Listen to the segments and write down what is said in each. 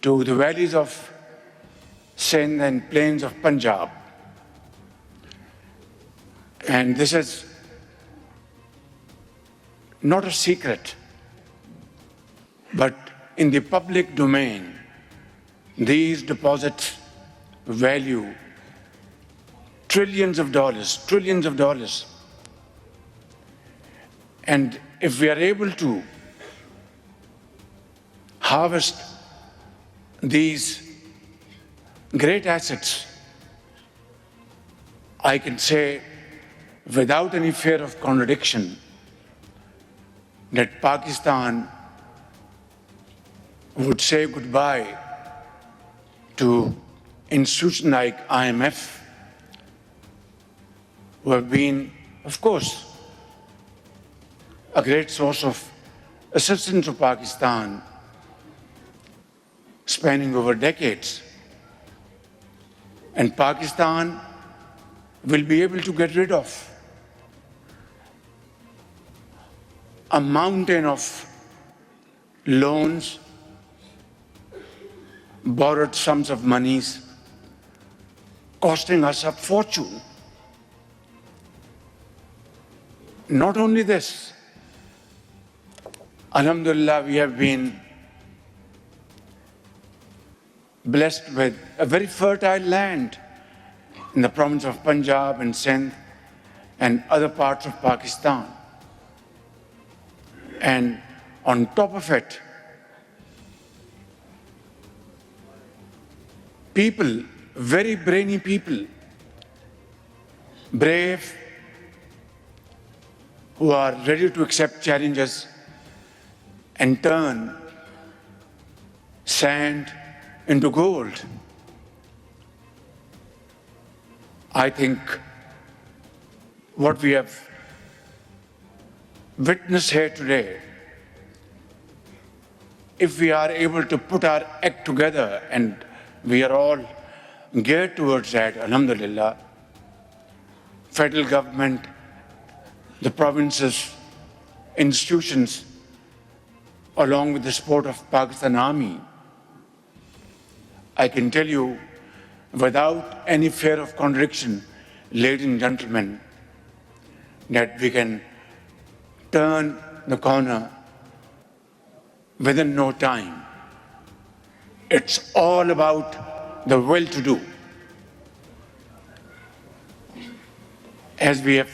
to the valleys of Sindh and plains of Punjab. And this is not a secret, but in the public domain, these deposits value trillions of dollars. And if we are able to harvest these great assets, I can say without any fear of contradiction that Pakistan would say goodbye to institutions like IMF, who have been, of course, a great source of assistance to Pakistan, spanning over decades. And Pakistan will be able to get rid of a mountain of loans, borrowed sums of monies, costing us a fortune. Not only this, Alhamdulillah, we have been blessed with a very fertile land in the province of Punjab and Sindh and other parts of Pakistan. And on top of it, people, very brainy people, brave, who are ready to accept challenges and turn sand into gold. I think what we have witnessed here today, if we are able to put our act together, and we are all geared towards that, alhamdulillah, federal government, the provinces, institutions, along with the support of Pakistan Army, I can tell you without any fear of contradiction, ladies and gentlemen, that we can turn the corner within no time. It's all about the will to do. As we have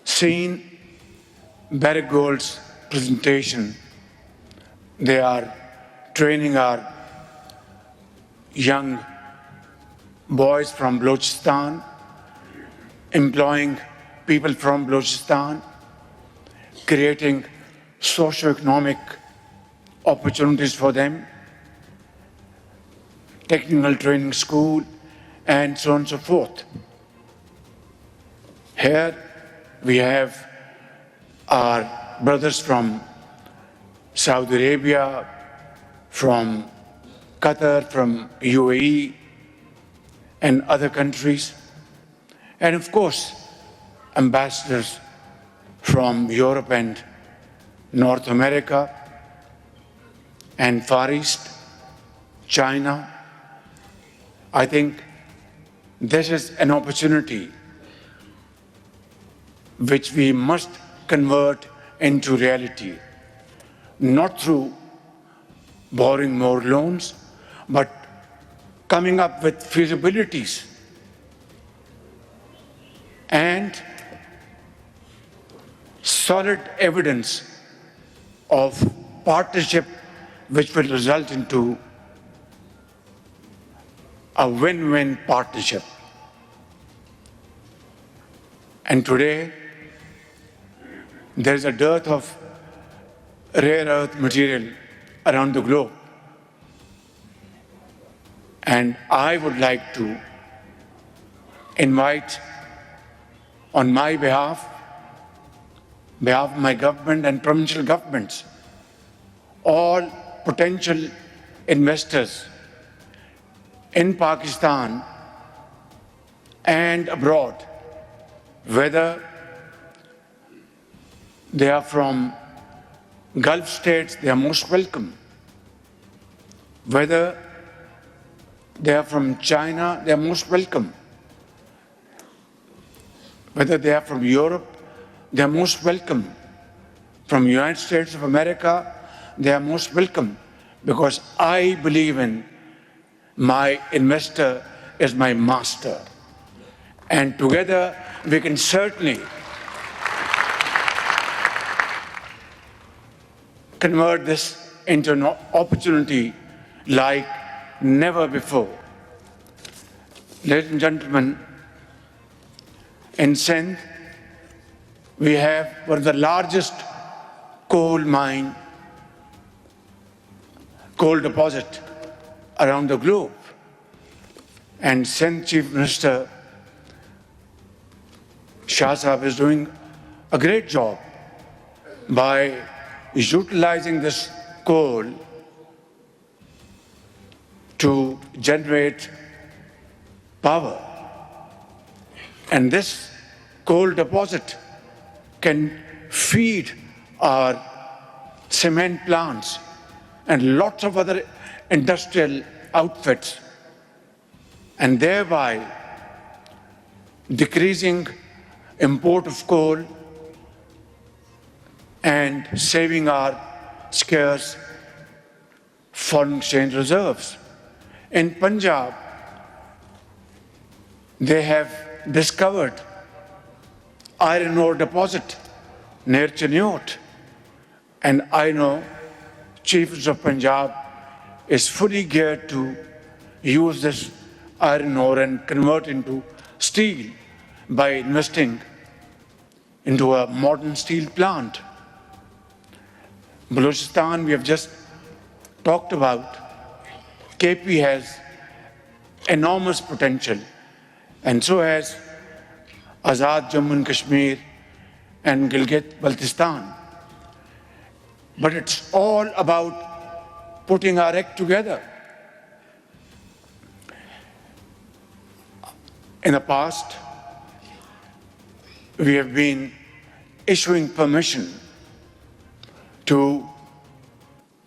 seen Barrick Gold's presentation, they are training our young boys from Balochistan, employing people from Balochistan, creating socio-economic opportunities for them, technical training school, and so on and so forth. Here we have our brothers from Saudi Arabia, from Qatar, from UAE, and other countries, and of course, ambassadors from Europe and North America and Far East, China. I think this is an opportunity which we must convert into reality, not through borrowing more loans, but coming up with feasibilities and solid evidence of partnership which will result into a win-win partnership. And today, there is a dearth of rare earth material around the globe. And I would like to invite, on my behalf of my government and provincial governments, all potential investors in Pakistan and abroad, whether they are from Gulf states, they are most welcome. Whether they are from China, they are most welcome. Whether they are from Europe, they are most welcome. From United States of America, they are most welcome, because I believe in my investor is my master. And together we can certainly convert this into an opportunity like never before. Ladies and gentlemen, in Sindh, we have one of the largest coal deposit around the globe. And Sindh Chief Minister Shah Sahab is doing a great job by utilizing this coal to generate power. And this coal deposit can feed our cement plants and lots of other industrial outfits, and thereby decreasing import of coal and saving our scarce foreign exchange reserves. In Punjab, they have discovered iron ore deposit near Cheniot, and I know Chief of Punjab is fully geared to use this iron ore and convert into steel by investing into a modern steel plant. Balochistan, we have just talked about. KP has enormous potential, and so has Azad Jammu and Kashmir and Gilgit-Baltistan. But it's all about putting our act together. In the past, we have been issuing permission to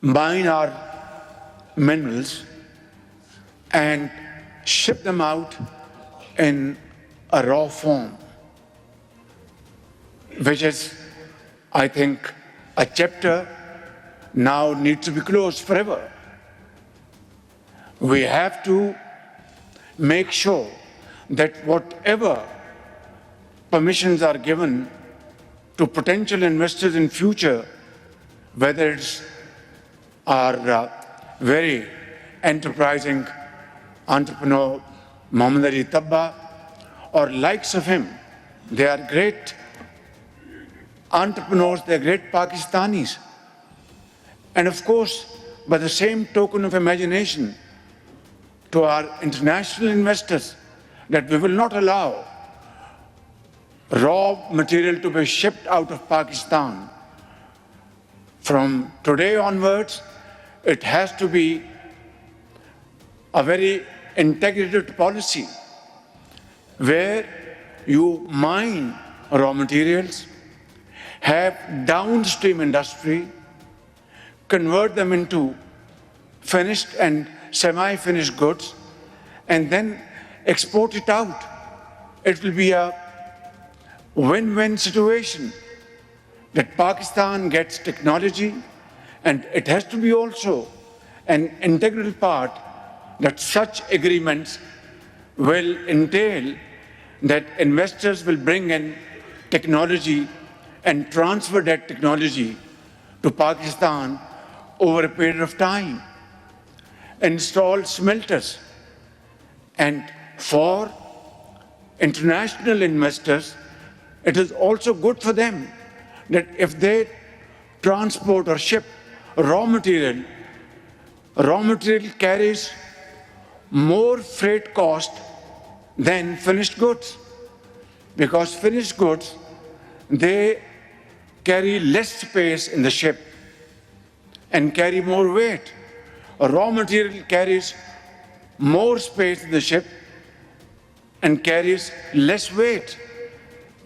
mine our minerals and ship them out in a raw form, which is, I think, a chapter now needs to be closed forever. We have to make sure that whatever permissions are given to potential investors in future, whether it's our very enterprising entrepreneur Mohammad Ali Tabba or likes of him, they are great entrepreneurs, they are great Pakistanis. And of course, by the same token of imagination to our international investors, that we will not allow raw material to be shipped out of Pakistan. From today onwards, it has to be a very integrated policy where you mine raw materials, have downstream industry, convert them into finished and semi-finished goods, and then export it out. It will be a win-win situation that Pakistan gets technology, and it has to be also an integral part that such agreements will entail that investors will bring in technology and transfer that technology to Pakistan over a period of time, install smelters. And for international investors, it is also good for them that if they transport or ship raw material carries more freight cost than finished goods, because finished goods, they carry less space in the ship and carry more weight. A raw material carries more space in the ship and carries less weight.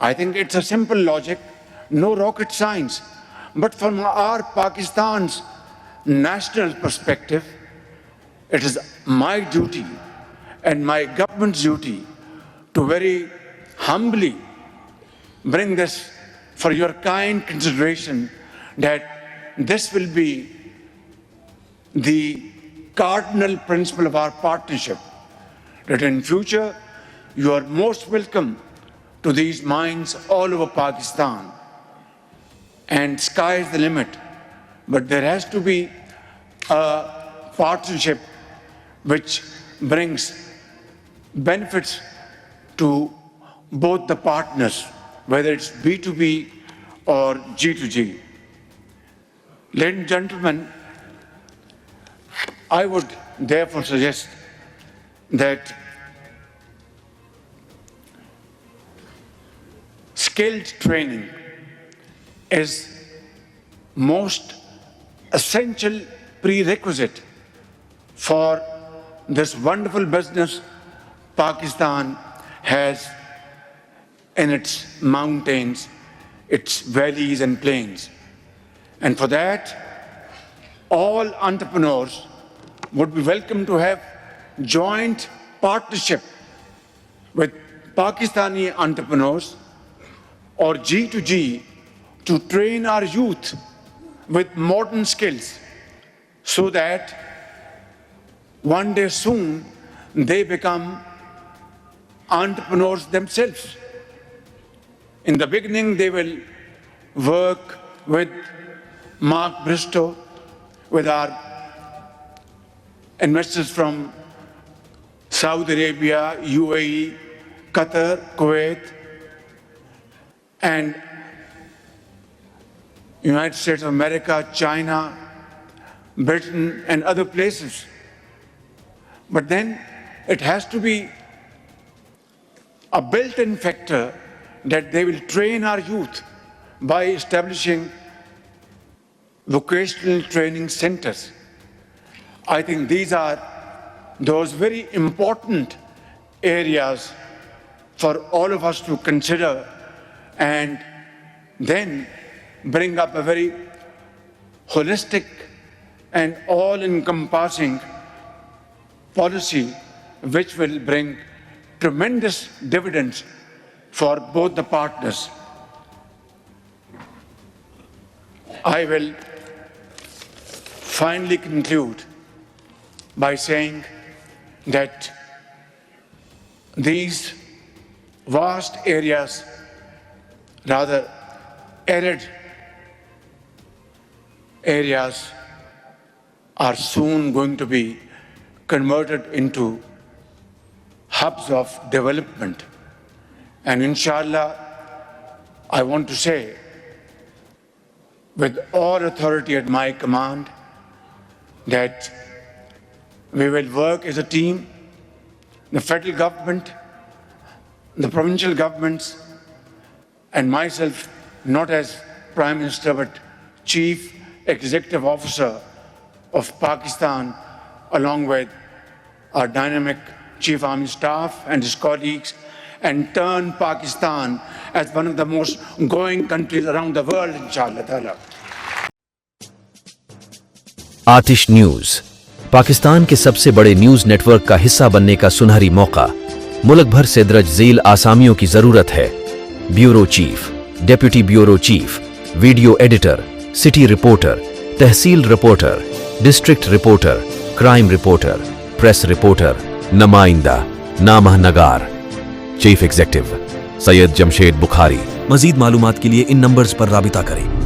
I think it's a simple logic, no rocket science. But from our Pakistan's national perspective, it is my duty and my government's duty to very humbly bring this for your kind consideration, that this will be the cardinal principle of our partnership, that in future you are most welcome to these mines all over Pakistan, and sky is the limit. But there has to be a partnership which brings benefits to both the partners, whether it's B2B or G2G. Ladies and gentlemen, I would therefore suggest that skilled training is most essential prerequisite for this wonderful business Pakistan has in its mountains, its valleys and plains. And for that, all entrepreneurs would be welcome to have joint partnership with Pakistani entrepreneurs or G2G to train our youth with modern skills so that one day soon they become entrepreneurs themselves. In the beginning, they will work with Mark Bristow, with our investors from Saudi Arabia, UAE, Qatar, Kuwait, and United States of America, China, Britain, and other places. But then it has to be a built-in factor that they will train our youth by establishing vocational training centers. I think these are those very important areas for all of us to consider, and then bring up a very holistic and all-encompassing policy which will bring tremendous dividends for both the partners. I will finally conclude by saying that these vast areas, rather arid areas, are soon going to be converted into hubs of development. And inshallah, I want to say, with all authority at my command, that we will work as a team, the federal government, the provincial governments, and myself, not as Prime Minister, but Chief Executive Officer of Pakistan, along with our dynamic Chief Army Staff and his colleagues, and turn Pakistan as one of the most growing countries around the world, inshallah ta'ala. Atish news, Pakistan के सबसे बड़े news network का हिस्सा बनने का सुनहरी मौका। मुल्क भर से दर्ज झेल आसामियों की जरूरत है। Bureau chief, deputy bureau chief, video editor, city reporter, तहसील reporter, district reporter, crime reporter, press reporter, नुमाइंदा, नामह नगार। Chief executive Syed Jamshed Bukhari. मजीद मालूमात के लिए इन नंबर्स पर राबिता करें।